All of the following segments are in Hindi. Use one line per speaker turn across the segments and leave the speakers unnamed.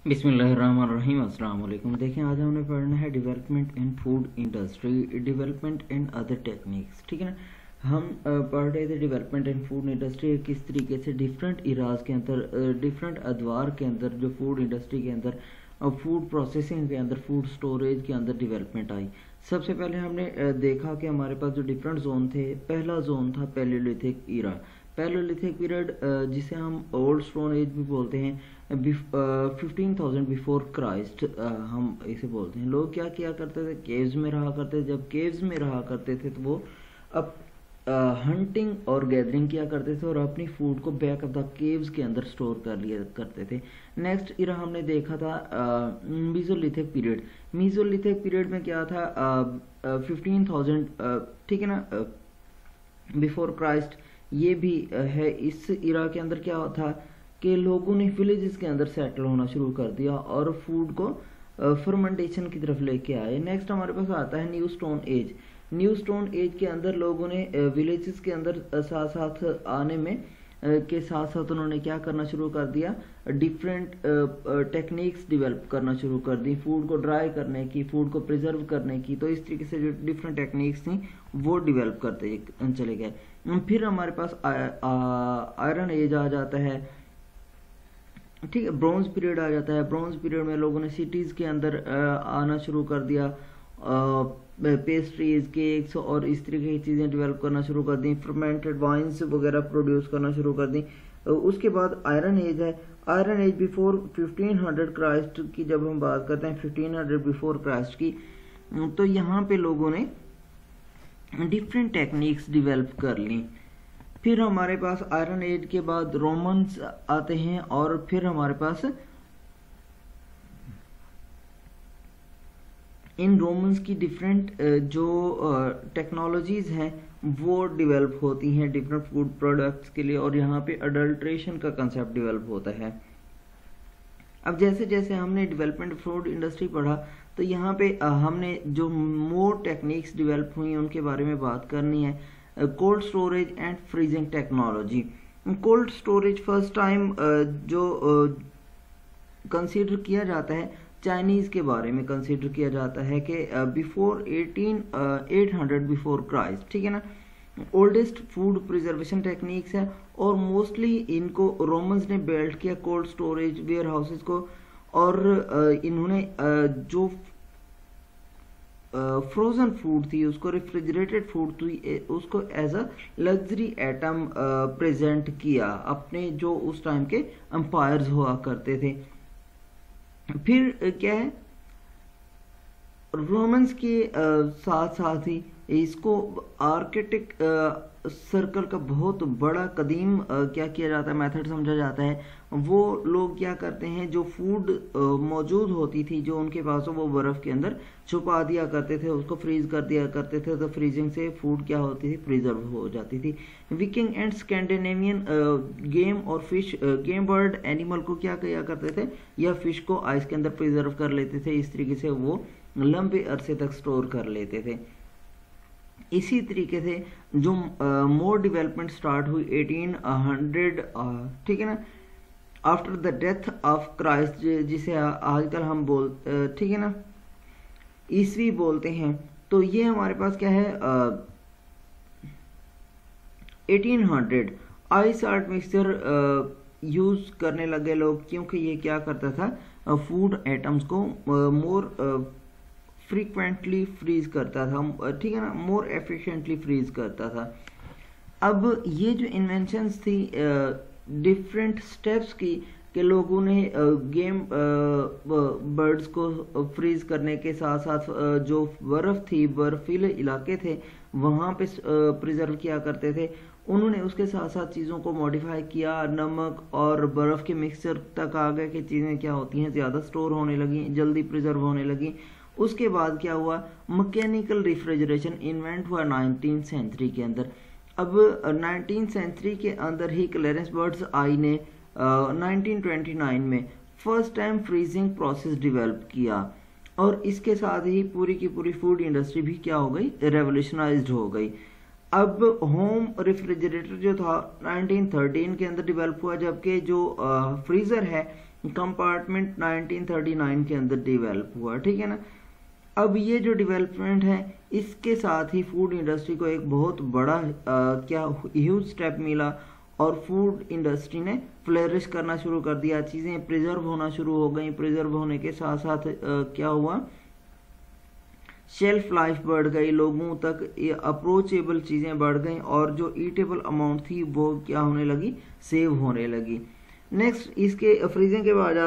बिस्मिल्लाहिर्रहमानिर्रहीम। अस्सलाम वालेकुम। देखिए, आज हमने पढ़ना है development in food industry, development in other techniques. ठीक है ना। हम पढ़ रहे थे डेवलपमेंट इन फूड इंडस्ट्री, किस तरीके से डिफरेंट इराज के अंदर, डिफरेंट अदवार के अंदर, जो फूड इंडस्ट्री के अंदर, फूड प्रोसेसिंग के अंदर, फूड स्टोरेज के अंदर डेवलपमेंट आई। सबसे पहले हमने देखा कि हमारे पास जो डिफरेंट जोन थे, पहला जोन था पैलियोलिथिक ईरा। पैलियोलिथिक पीरियड, जिसे हम ओल्ड स्टोन एज भी बोलते हैं, 15,000 बिफोर क्राइस्ट हम इसे बोलते हैं। लोग क्या किया करते थे, केव्स में रहा करते थे। जब केव्स में रहा करते थे तो वो अब हंटिंग और गैदरिंग किया करते थे और अपनी फूड को बैक ऑफ द केव्स के अंदर स्टोर कर लिया करते थे। नेक्स्ट इरा हमने देखा था मीजोलिथिक पीरियड। मीजोलिथिक पीरियड में क्या था, 15,000, ठीक है ना, बिफोर क्राइस्ट। ये भी है। इस इरा के अंदर क्या था कि लोगों ने विलेजेस के अंदर सेटल होना शुरू कर दिया और फूड को फर्मेंटेशन की तरफ लेके आए। नेक्स्ट हमारे पास आता है new stone age. New stone age के अंदर लोगों ने विलेजेस के अंदर साथ साथ आने में के साथ साथ उन्होंने क्या करना शुरू कर दिया, डिफरेंट टेक्निक्स डेवलप करना शुरू कर दी, फूड को ड्राई करने की, फूड को प्रिजर्व करने की। तो इस तरीके से जो डिफरेंट टेक्निक्स थी वो डेवलप करते चले गए। फिर हमारे पास आयरन एज आ जाता है। ठीक है, ब्रॉन्ज पीरियड आ जाता है। ब्रॉन्ज पीरियड में लोगों ने सिटीज के अंदर आना शुरू कर दिया, पेस्ट्रीज, केक्स और इस तरीके की चीज़ें डेवलप करना शुरू कर दी, फर्मेंटेड वाइन्स वगैरह प्रोड्यूस करना शुरू कर दी। उसके बाद आयरन एज है। आयरन एज बिफोर 1500 क्राइस्ट की जब हम बात करते हैं, 1500 बिफोर क्राइस्ट की, तो यहाँ पे लोगों ने डिफरेंट टेक्निक्स डेवलप कर ली। फिर हमारे पास आयरन एज के बाद रोमन्स आते हैं और फिर हमारे पास इन रोमन्स की डिफरेंट जो टेक्नोलॉजीज हैं वो डेवलप होती हैं डिफरेंट फूड प्रोडक्ट्स के लिए, और यहाँ पे अडल्ट्रेशन का कंसेप्ट डेवलप होता है। अब जैसे जैसे हमने डेवलपमेंट फूड इंडस्ट्री पढ़ा तो यहाँ पे हमने जो मोर टेक्निक्स डेवलप हुई उनके बारे में बात करनी है। Cold storage and freezing technology. Cold storage first time जो कंसीडर किया जाता है, चाइनीज के बारे में कंसीडर किया जाता है कि बिफोर 800 बिफोर क्राइस्ट। ठीक है ना। ओल्डेस्ट फूड प्रिजर्वेशन टेक्निक्स है और मोस्टली इनको रोमन्स ने बिल्ड किया, कोल्ड स्टोरेज वेयर हाउसेज को। और इन्होंने जो फ्रोजन फूड थी उसको, रेफ्रिजरेटेड फूड थी उसको as a luxury item present किया अपने जो उस टाइम के एम्पायर्स हुआ करते थे। फिर क्या है, रोमन्स के साथ साथ ही इसको आर्किटेक्ट सर्कल का बहुत बड़ा कदीम क्या किया जाता है, मेथड समझा जाता है। वो लोग क्या करते हैं, जो फूड मौजूद होती थी जो उनके पास वो बर्फ के अंदर छुपा दिया करते थे, उसको फ्रीज कर दिया करते थे। तो फ्रीजिंग से फूड क्या होती थी, प्रिजर्व हो जाती थी। विकिंग एंड स्कैंडिनेवियन गेम और फिश, गेम बर्ड एनिमल को क्या किया करते थे, या फिश को आइस के अंदर प्रिजर्व कर लेते थे। इस तरीके से वो लंबे अरसे तक स्टोर कर लेते थे। इसी तरीके से जो मोर डेवलपमेंट स्टार्ट हुई 1800, ठीक है ना, after the death of Christ, जिसे आजकल हम ठीक है ना, ईसवी बोलते हैं। तो ये हमारे पास क्या है, 1800 आइस आर्ट मिक्सचर यूज करने लगे लोग, क्योंकि ये क्या करता था, फूड आइटम्स को मोर फ्रीक्वेंटली फ्रीज करता था। ठीक है ना, मोर एफिशिएंटली फ्रीज करता था। अब ये जो इन्वेंशंस थी डिफरेंट स्टेप्स की, कि लोगों ने गेम बर्ड्स को फ्रीज करने के साथ साथ जो बर्फ थी, बर्फीले इलाके थे, वहाँ पे प्रिजर्व किया करते थे। उन्होंने उसके साथ साथ चीज़ों को मॉडिफाई किया, नमक और बर्फ़ के मिक्सचर तक आ गए कि चीज़ें क्या होती हैं, ज़्यादा स्टोर होने लगी, जल्दी प्रिजर्व होने लगी। उसके बाद क्या हुआ, मैकेनिकल रेफ्रिजरेशन इन्वेंट हुआ 19th सेंचुरी के अंदर। अब 19th सेंचुरी के अंदर ही क्लैरेंस बर्ड्स आई ने 1929 में first time freezing process develop किया, और इसके साथ ही पूरी की पूरी फूड इंडस्ट्री भी क्या हो गई, रेवोल्यूशनाइज्ड हो गई। अब होम रेफ्रिजरेटर जो था 1913 के अंदर डेवलप हुआ, जबकि जो फ्रीजर है कंपार्टमेंट 1939 के अंदर डेवलप हुआ, ठीक है ना। अब ये जो डेवलपमेंट है इसके साथ ही फूड इंडस्ट्री को एक बहुत बड़ा क्या ह्यूज स्टेप मिला और फूड इंडस्ट्री ने फ्लरिश करना शुरू कर दिया, चीज़ें प्रिजर्व होना शुरू हो गई। प्रिजर्व होने के साथ साथ क्या हुआ, शेल्फ लाइफ बढ़ गई, लोगों तक अप्रोचेबल चीज़ें बढ़ गई और जो ईटेबल अमाउंट थी वो क्या होने लगी, सेव होने लगी। नेक्स्ट इसके फ्रीजिंग के बाद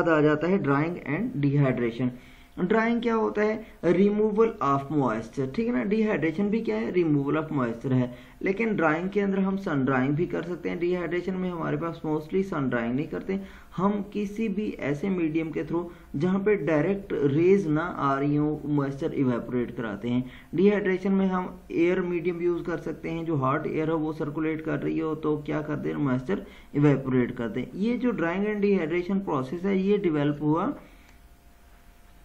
आ जाता है ड्राइंग एंड डिहाइड्रेशन। ड्राइंग क्या होता है, रिमूवल ऑफ मॉइस्चर, ठीक है ना। डिहाइड्रेशन भी क्या है, रिमूवल ऑफ मॉइस्चर है। लेकिन ड्राइंग के अंदर हम सन ड्राइंग भी कर सकते हैं। डिहाइड्रेशन में हमारे पास मोस्टली सन ड्राइंग नहीं करते, हम किसी भी ऐसे मीडियम के थ्रू जहाँ पे डायरेक्ट रेज ना आ रही हो मॉइस्चर इवेपोरेट कराते हैं। डिहाइड्रेशन में हम एयर मीडियम यूज कर सकते हैं, जो हॉट एयर हो वो सर्कुलेट कर रही हो तो क्या कर दें, मॉइस्चर इवेपोरेट कर दें। ये जो ड्राइंग एंड डिहाइड्रेशन प्रोसेस है ये डेवलप हुआ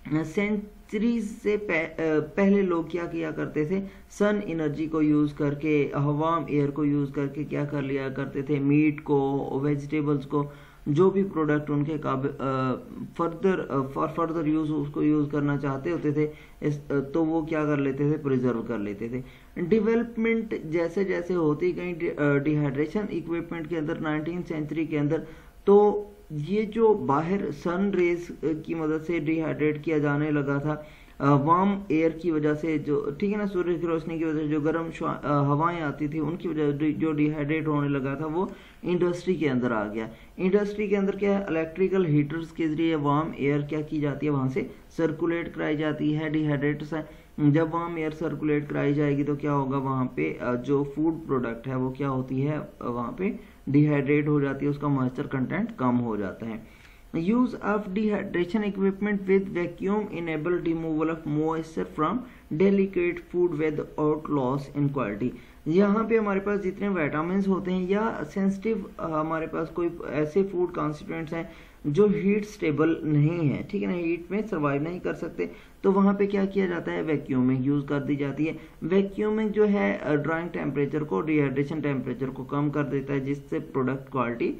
सेंचुरीज से पहले। लोग क्या किया करते थे, सन एनर्जी को यूज करके, हवाम एयर को यूज करके क्या कर लिया करते थे, मीट को, वेजिटेबल्स को, जो भी प्रोडक्ट उनके फर्दर यूज उसको यूज करना चाहते होते थे तो वो क्या कर लेते थे, प्रिजर्व कर लेते थे। डेवलपमेंट जैसे जैसे होती गई डिहाइड्रेशन इक्विपमेंट के अंदर 19वीं सेंचुरी के अंदर, तो ये जो बाहर सन रेज की मदद से डिहाइड्रेट किया जाने लगा था, वार्म एयर की वजह से, जो ठीक है ना, सूर्य की रोशनी की वजह से जो गर्म हवाएं आती थी उनकी वजह से जो डिहाइड्रेट होने लगा था वो इंडस्ट्री के अंदर आ गया। इंडस्ट्री के अंदर क्या है, इलेक्ट्रिकल हीटर्स के जरिए वार्म एयर क्या की जाती है, वहां से सर्कुलेट कराई जाती है। डिहाइड्रेट्स है, जब वार्म एयर सर्कुलेट कराई जाएगी तो क्या होगा, वहां पे जो फूड प्रोडक्ट है वो क्या होती है, वहां पे डिहाइड्रेट हो जाती है, उसका मॉइस्चर कंटेंट कम हो जाता है। Use of dehydration equipment with vacuum enable removal of moisture from delicate food without loss in quality. यहाँ पे हमारे पास जितने विटामिन होते हैं या सेंसिटिव हमारे पास कोई ऐसे फूड कॉन्स्टिट्यूएंट्स हैं जो हीट स्टेबल नहीं है, ठीक है ना, हीट में सर्वाइव नहीं कर सकते, तो वहां पे क्या किया जाता है, वैक्यूमिंग यूज कर दी जाती है। वैक्यूमिंग जो है ड्राइंग टेम्परेचर को, डिहाइड्रेशन टेम्परेचर को कम कर देता है, जिससे प्रोडक्ट क्वालिटी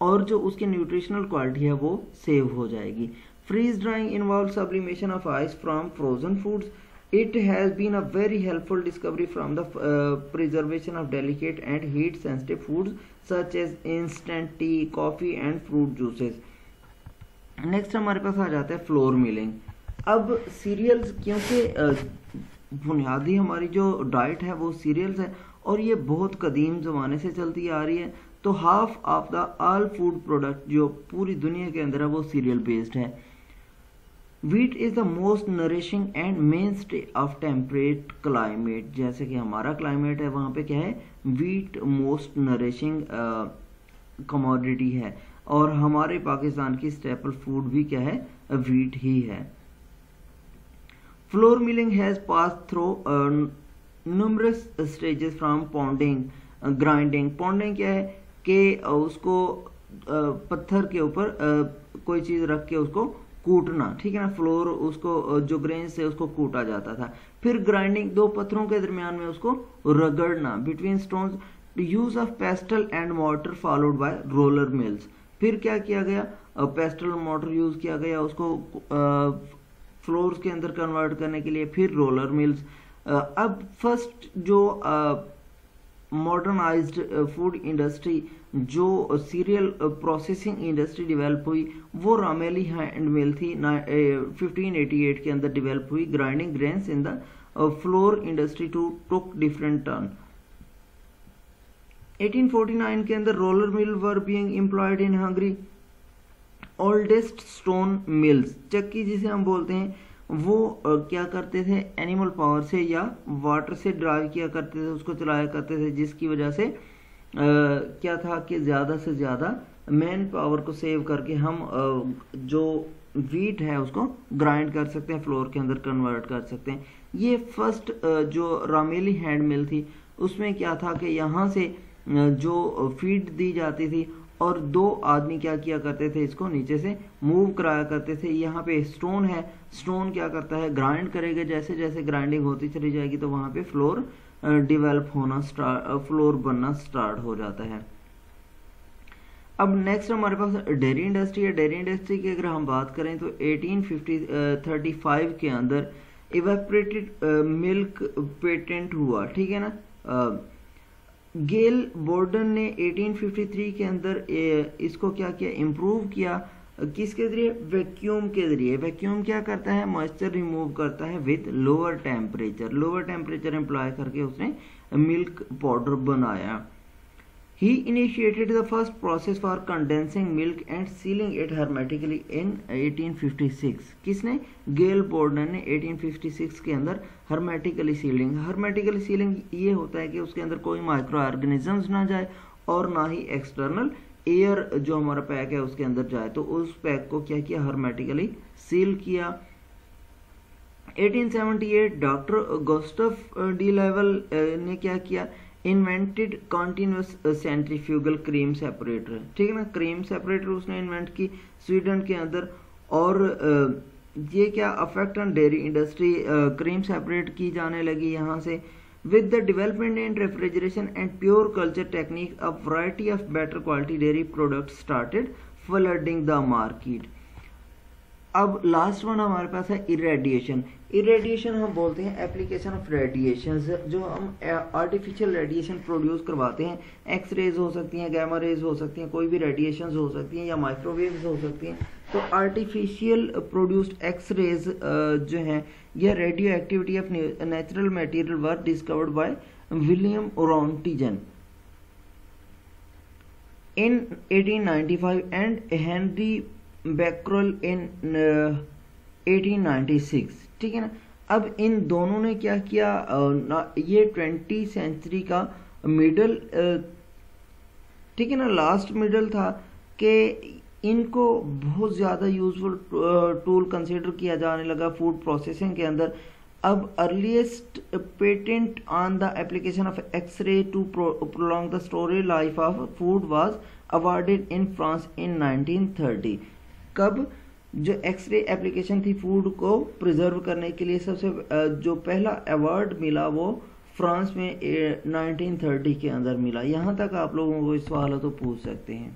और जो उसकी न्यूट्रिशनल क्वालिटी है वो सेव हो जाएगी। Freeze drying involve sublimation of ice from frozen foods. It has been a very helpful discovery from the preservation of delicate and heat-sensitive foods such as instant tea, coffee and fruit juices. Next हमारे पास आ जाता है फ्लोर मिलिंग। अब सीरियल्स, क्योंकि बुनियादी हमारी जो डाइट है वो सीरियल्स है और ये बहुत कदीम ज़माने से चलती आ रही है, तो half of the all food product जो पूरी दुनिया के अंदर है वो सीरियल बेस्ड है। Wheat is the most nourishing and main stay of temperate climate. जैसे कि हमारा क्लाइमेट है वहाँ पे क्या है, वीट मोस्ट नरिशिंग कमोडिटी है और हमारे पाकिस्तान की स्टेपल फूड भी क्या है, वीट ही है। Floor milling has pass through numerous stages from पॉन्डिंग, grinding. पॉन्डिंग क्या है कि उसको पत्थर के ऊपर कोई चीज रख के उसको कूटना, ठीक है ना, फ्लोर उसको जो ग्रेन से उसको कूटा जाता था। फिर ग्राइंडिंग, दो पत्थरों के दरमियान में उसको रगड़ना, between stones, use of pastel and motor followed by roller mills. फिर क्या किया गया, पेस्टल मोटर यूज किया गया उसको फ्लोर्स के अंदर कन्वर्ट करने के लिए, फिर रोलर मिल्स। अब फर्स्ट जो मॉडर्नाइज्ड फूड इंडस्ट्री, जो सीरियल प्रोसेसिंग इंडस्ट्री डेवलप हुई वो रामेली हैंड मिल थी, 1588 के अंदर डेवलप हुई। Grinding grains in the floor industry took different turn. 1849 के अंदर roller mill were being employed in Hungary. Oldest stone mills, चक्की जिसे हम बोलते हैं, वो क्या करते थे, एनिमल पावर से या वाटर से ड्राइव किया करते थे, उसको चलाया करते थे, जिसकी वजह से क्या था कि ज़्यादा से ज़्यादा मैन पावर को सेव करके हम जो वीट है उसको ग्राइंड कर सकते हैं, फ्लोर के अंदर कन्वर्ट कर सकते हैं। ये फर्स्ट जो रामेली हैंड मिल थी उसमें क्या था कि यहाँ से जो फीड दी जाती थी और दो आदमी क्या किया करते थे, इसको नीचे से मूव कराया करते थे। यहाँ पे स्टोन है, स्टोन क्या करता है, ग्राइंड करेगा, जैसे जैसे ग्राइंडिंग होती चली जाएगी तो वहाँ पे फ्लोर डेवलप होना फ्लोर बनना स्टार्ट हो जाता है। अब नेक्स्ट हमारे पास डेयरी इंडस्ट्री है। डेयरी इंडस्ट्री की अगर हम बात करें तो 1835 के अंदर इवेपोरेटेड मिल्क पेटेंट हुआ, ठीक है ना। गेल बोर्डन ने 1853 के अंदर इसको क्या किया, इम्प्रूव किया, किसके जरिए, वैक्यूम के जरिए। वैक्यूम क्या करता है, मॉइस्चर रिमूव करता है with lower temperature. Lower temperature employ करके उसने मिल्क पाउडर बनाया। He initiated the first process for condensing milk and sealing it hermetically in 1856. किसने, गेल बोर्डन ने 1856 के अंदर hermetically sealing। hermetically sealing ये होता है कि उसके अंदर कोई माइक्रो ऑर्गेनिजम्स ना जाए और ना ही एक्सटर्नल एयर जो हमारा पैक है उसके अंदर जाए। तो उस पैक को क्या किया, hermetically सील किया। 1878 डॉक्टर गुस्ताफ डी लेवल ने क्या किया, invented continuous centrifugal cream separator, ठीक है ना। क्रीम सेपरेटर उसने इन्वेंट की स्वीडन के अंदर। और ये क्या affect on dairy industry, cream separate की जाने लगी यहाँ से। With the development in refrigeration and pure culture technique a variety of better quality dairy product started flooding the market. अब लास्ट वन हमारे पास है इरेडिएशन। इरेडिएशन हम बोलते हैं एप्लीकेशन ऑफ रेडिएशन, जो हम आर्टिफिशियल रेडिएशन प्रोड्यूस करवाते हैं। एक्स रेज हो सकती हैं, गामा रेज हो सकती हैं, कोई भी रेडिएशन हो सकती हैं, या माइक्रोवेव्स हो सकती हैं। तो आर्टिफिशियल प्रोड्यूस्ड एक्स रेज जो हैं, यह radioactivity of natural material were discovered by William Roentgen in 1895 and Henry Becquerel in 1896, ठीक है ना। अब इन दोनों ने क्या किया, ये 20वीं सेंचुरी का मिडल, ठीक है ना, लास्ट मिडल था कि इनको बहुत ज़्यादा यूजफुल टूल कंसिडर किया जाने लगा फूड प्रोसेसिंग के अंदर। अब earliest patent on the application of X-ray to prolong the storage life of food was awarded in France in 1930। कब, जो एक्सरे एप्लीकेशन थी फूड को प्रिजर्व करने के लिए, सबसे जो पहला अवार्ड मिला वो फ्रांस में 1930 के अंदर मिला। यहाँ तक आप लोगों को इस सवाल तो पूछ सकते हैं।